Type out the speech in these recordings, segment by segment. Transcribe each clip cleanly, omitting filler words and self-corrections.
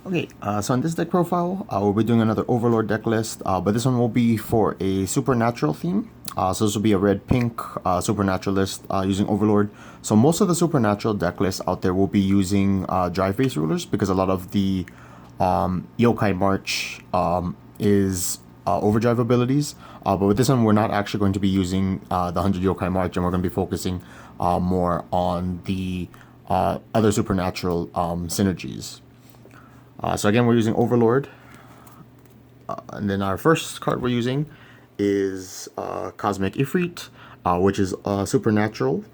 Okay, so in this deck profile, we'll be doing another Overlord deck list, but this one will be for a supernatural theme. So this will be a red-pink supernatural list using Overlord. So most of the supernatural deck lists out there will be using drive-based rulers because a lot of the yokai march is overdrive abilities. But with this one, we're not actually going to be using the 100 yokai march, and we're going to be focusing more on the other supernatural synergies. So again, we're using Overlord. And then our first card we're using is Cosmic Efreet, which is supernatural.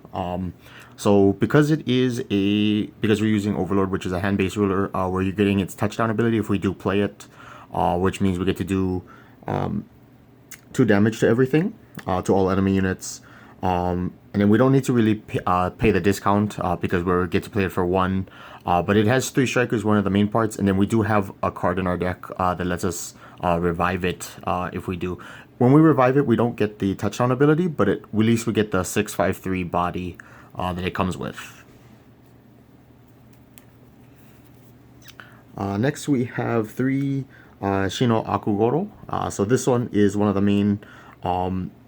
So because we're using Overlord, which is a hand-based ruler, we're getting its touchdown ability if we do play it, which means we get to do 2 damage to everything, to all enemy units. And then we don't need to really pay the discount because we get to play it for 1. But it has 3 strikers, one of the main parts, and then we do have a card in our deck that lets us revive it if we do. When we revive it, we don't get the touchdown ability, but at least we get the 653 body that it comes with. Next, we have 3 Shinno Akugoro. So this one is one of the main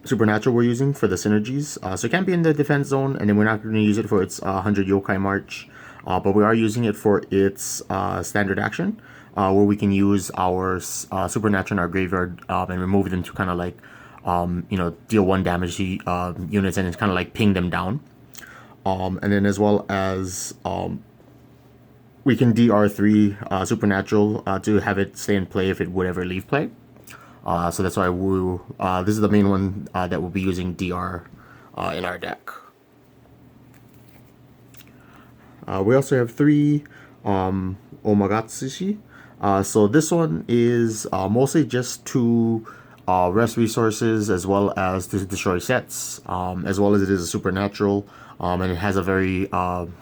supernatural we're using for the synergies. So it can't be in the defense zone, and then we're not going to use it for its 100 yokai march. But we are using it for its standard action, where we can use our supernatural in our graveyard and remove them to kind of like, deal 1 damage to units, and it's kind of like ping them down. And then as well as we can DR3 supernatural to have it stay in play if it would ever leave play. So that's why this is the main one that we'll be using DR in our deck. We also have 3 oumagatsuhi. So this one is mostly just to rest resources as well as to destroy sets, as well as it is a supernatural, and it has a very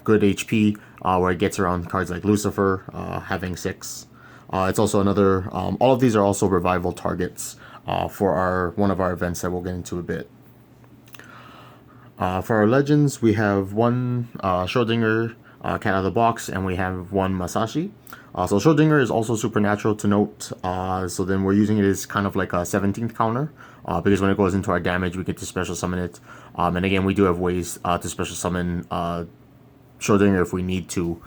good HP where it gets around cards like Lucifer, having 6. It's also another, all of these are also revival targets for one of our events that we'll get into a bit. For our legends, we have 1 Schrodinger, cat out of the box, and we have 1 masashi. So Schrodinger is also supernatural to note, so then we're using it as kind of like a 17th counter, because when it goes into our damage, we get to special summon it. And again, we do have ways to special summon Schrodinger if we need to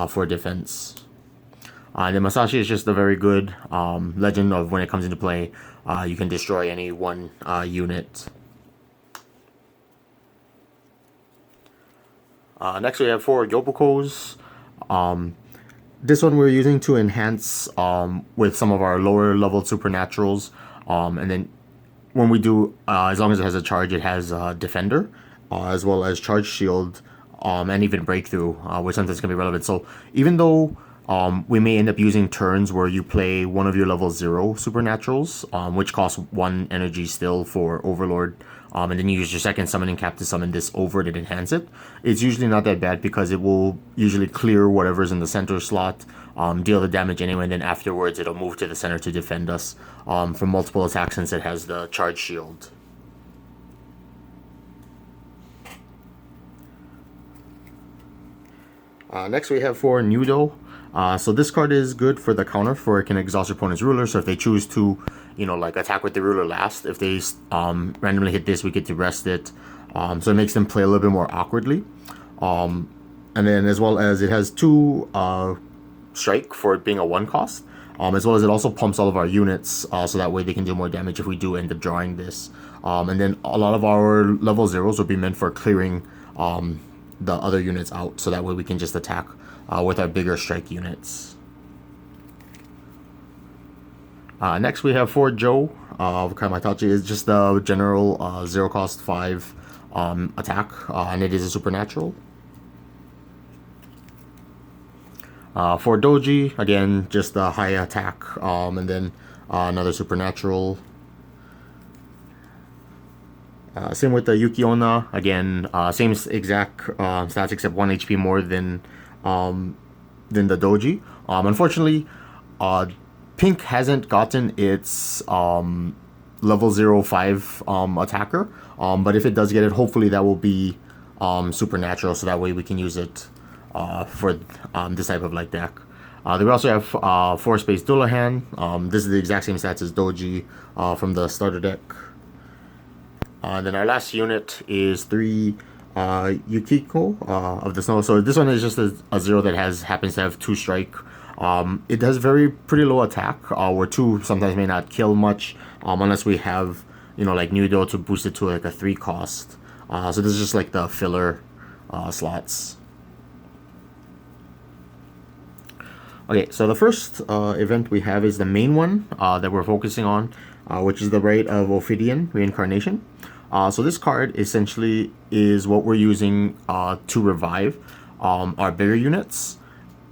for defense. And then Masashi is just a very good legend of when it comes into play, you can destroy any 1 unit. Next we have 4 yobukos. This one we're using to enhance with some of our lower level supernaturals. And then when we do, as long as it has a charge, it has defender, as well as charge shield, and even breakthrough, which sometimes can be relevant. So even though we may end up using turns where you play one of your level 0 supernaturals, which costs 1 energy still for Overlord, and then you use your second summoning cap to summon this over to enhance it. It's usually not that bad because it will usually clear whatever's in the center slot, deal the damage anyway, and then afterwards it'll move to the center to defend us from multiple attacks since it has the charge shield. Next we have 4 nyudou. So this card is good for the counter, for it can exhaust your opponent's ruler. So if they choose to, like attack with the ruler last, if they randomly hit this, we get to rest it. So it makes them play a little bit more awkwardly. And then as well as it has 2 strike for it being a 1 cost, as well as it also pumps all of our units, so that way they can do more damage if we do end up drawing this. And then a lot of our level 0s will be meant for clearing the other units out, so that way we can just attack with our bigger strike units. Next we have 4 Joe. Kamaitachi is just the general 0 cost 5 attack, and it is a supernatural. 4 Douji, again just the high attack, and then another supernatural. Same with the yuki-onna, again same exact stats except 1 HP more than the Douji. Unfortunately, Pink hasn't gotten its level 05 attacker, but if it does get it, hopefully that will be supernatural, so that way we can use it for this type of like deck. Then we also have 4-space dullahan. This is the exact same stats as douji from the starter deck. Then our last unit is 3 yukinko of the snow. So this one is just a 0 that happens to have 2 strike. It has pretty low attack, where 2 sometimes may not kill much, unless we have, you know, like nyudou to boost it to like a 3 cost. So this is just like the filler slots. Okay, so the first event we have is the main one that we're focusing on, which is the Rite of Ophidian, Reincarnation. So this card essentially is what we're using to revive our bigger units,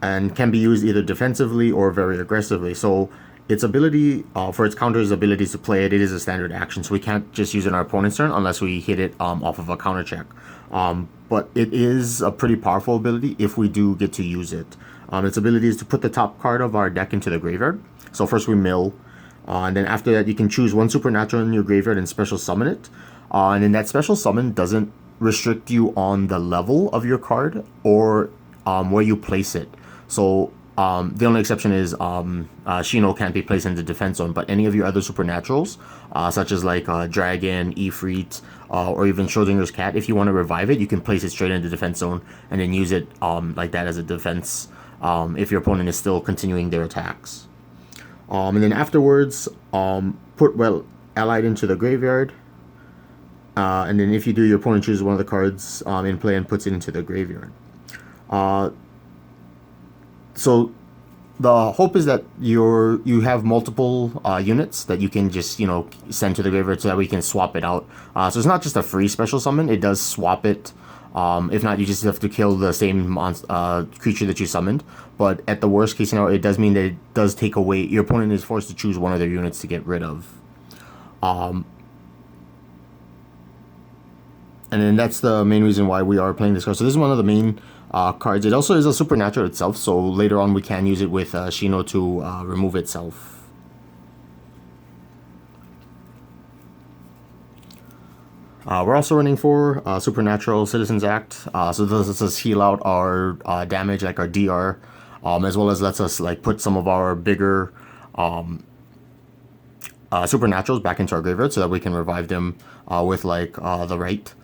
and can be used either defensively or very aggressively. So its ability, for its counter's abilities to play it, it is a standard action, so we can't just use it on our opponent's turn unless we hit it off of a counter check. But it is a pretty powerful ability if we do get to use it. Its ability is to put the top card of our deck into the graveyard. So first we mill, and then after that you can choose 1 supernatural in your graveyard and special summon it. And then that special summon doesn't restrict you on the level of your card or where you place it. So the only exception is Shinno can't be placed in the defense zone, but any of your other supernaturals, such as like Dragon, Efreet, or even Schrodinger's cat, if you want to revive it, you can place it straight in the defense zone and then use it like that as a defense if your opponent is still continuing their attacks. And then afterwards, put well allied into the graveyard. And then if you do, your opponent chooses one of the cards in play and puts it into the graveyard. So the hope is that you have multiple units that you can just, you know, send to the graveyard so that we can swap it out. So it's not just a free special summon, it does swap it. If not, you just have to kill the same creature that you summoned. But at the worst case scenario, it does mean that it does take away, your opponent is forced to choose one of their units to get rid of. And then that's the main reason why we are playing this card. So this is one of the main cards. It also is a supernatural itself, so later on we can use it with Shinno to remove itself. We're also running 4 Supernatural Citizens Act. So this lets us heal out our damage, like our DR, as well as lets us like put some of our bigger supernaturals back into our graveyard so that we can revive them with like the rite.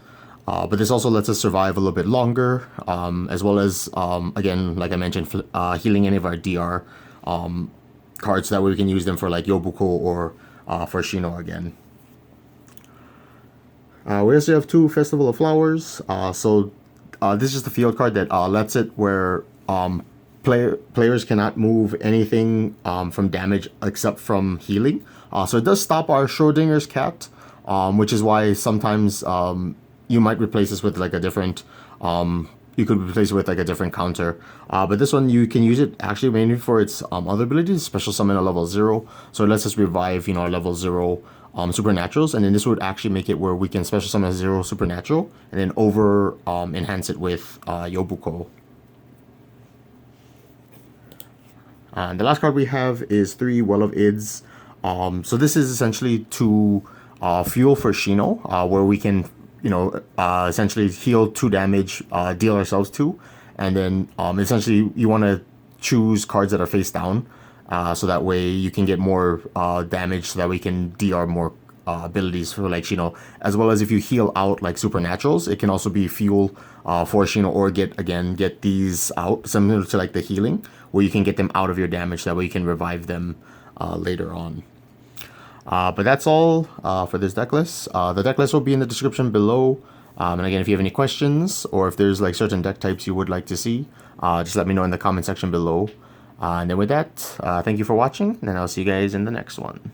But this also lets us survive a little bit longer, as well as, again, like I mentioned, healing any of our DR cards so that way we can use them for like yobuko or for Shinno again. We also have 2 Festival of Flowers. So this is just a field card that lets it where players cannot move anything from damage except from healing. So it does stop our Schrodinger's cat, which is why sometimes you might replace this with like a different, you could replace it with like a different counter. But this one, you can use it actually mainly for its other abilities, special summon a level 0. So it lets us revive, you know, our level 0 supernaturals. And then this would actually make it where we can special summon a 0 supernatural and then over enhance it with yobuko. And the last card we have is 3 Well of Ids. So this is essentially to fuel for Shinno, where we can, you know, essentially heal 2 damage, deal ourselves 2, and then essentially you want to choose cards that are face down, so that way you can get more damage, so that we can DR more abilities for like Shinno, as well as if you heal out like supernaturals, it can also be fuel for Shinno, or get these out, similar to like the healing, where you can get them out of your damage, so that way you can revive them later on. But that's all for this deck list. The deck list will be in the description below. And again, if you have any questions or if there's like certain deck types you would like to see, just let me know in the comment section below. And then with that, thank you for watching, and I'll see you guys in the next one.